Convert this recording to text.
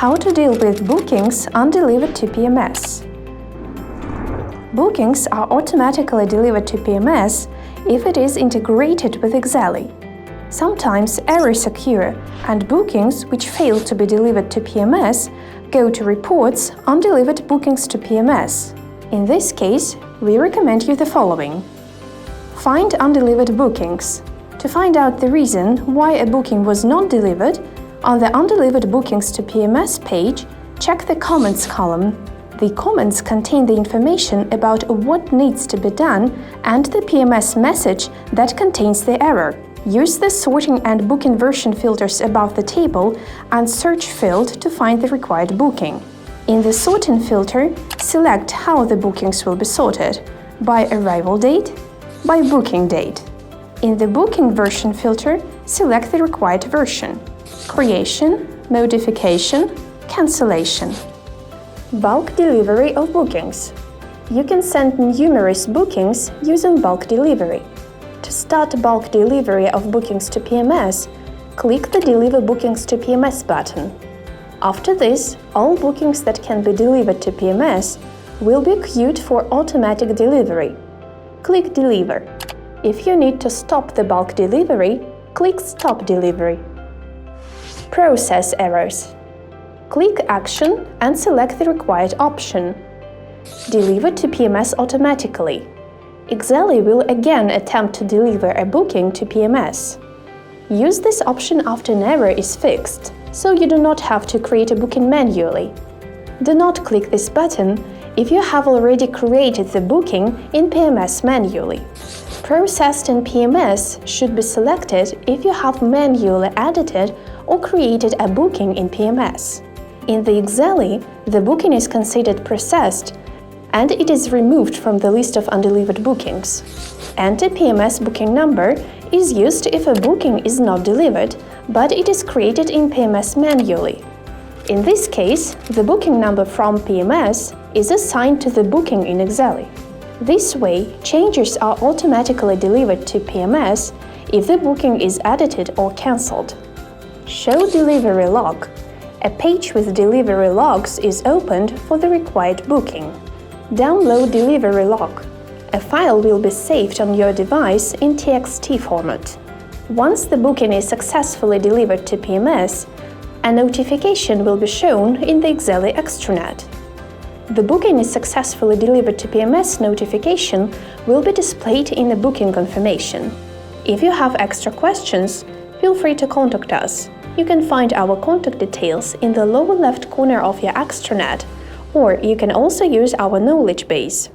How to deal with bookings undelivered to PMS. Bookings are automatically delivered to PMS if it is integrated with Exely. Sometimes errors occur, and bookings which fail to be delivered to PMS go to reports undelivered bookings to PMS. In this case, we recommend you the following. Find undelivered bookings. To find out the reason why a booking was not delivered, on the Undelivered Bookings to PMS page, check the Comments column. The comments contain the information about what needs to be done and the PMS message that contains the error. Use the sorting and booking version filters above the table and search field to find the required booking. In the sorting filter, select how the bookings will be sorted: by arrival date, by booking date. In the booking version filter, select the required version: creation, modification, cancellation. Bulk delivery of bookings. You can send numerous bookings using bulk delivery. To start bulk delivery of bookings to PMS, click the Deliver Bookings to PMS button. After this, all bookings that can be delivered to PMS will be queued for automatic delivery. Click Deliver. If you need to stop the bulk delivery, click Stop Delivery. Process errors. Click Action and select the required option. Deliver to PMS automatically. Exely will again attempt to deliver a booking to PMS. Use this option after an error is fixed, so you do not have to create a booking manually. Do not click this button if you have already created the booking in PMS manually. Processed in PMS should be selected if you have manually edited or created a booking in PMS. In the Exely, the booking is considered processed and it is removed from the list of undelivered bookings. Enter PMS booking number is used if a booking is not delivered, but it is created in PMS manually. In this case, the booking number from PMS is assigned to the booking in Exely. This way, changes are automatically delivered to PMS if the booking is edited or cancelled. Show delivery log. A page with delivery logs is opened for the required booking. Download delivery log. A file will be saved on your device in TXT format. Once the booking is successfully delivered to PMS, a notification will be shown in the Exely Extranet. The booking is successfully delivered to PMS notification will be displayed in the booking confirmation. If you have extra questions, feel free to contact us. You can find our contact details in the lower left corner of your extranet, or you can also use our knowledge base.